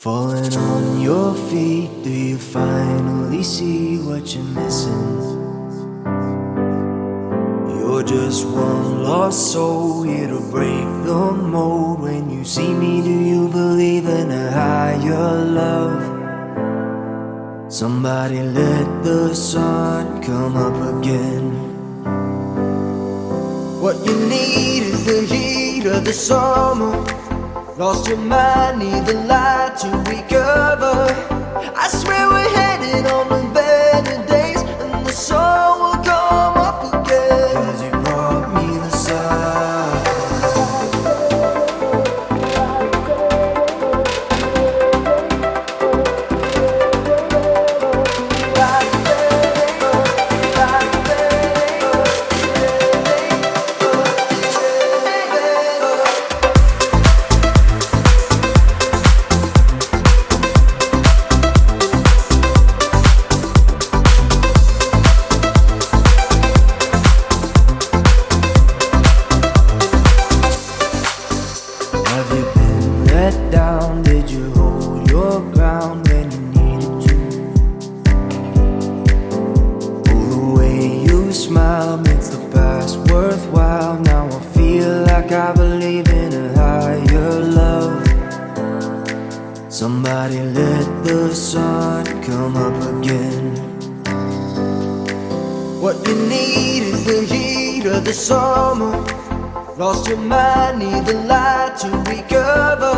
Falling on your feet, do you finally see what you're missing? You're just one lost soul here to break the mold. When you see me, do you believe in a higher love? Somebody let the sun come up again. What you need is the heat of the summer. Lost your mind, need the light to recover. I swear we're headed on to better days, and the sun will come up again. 'Cause you brought me the sun. Have you been let down? Did you hold your ground when you needed to? Oh, the way you smile makes the past worthwhile. Now I feel like I believe in a higher love. Somebody let the sun come up again. What you need is the heat of the summer. Lost your mind, need the light to recover.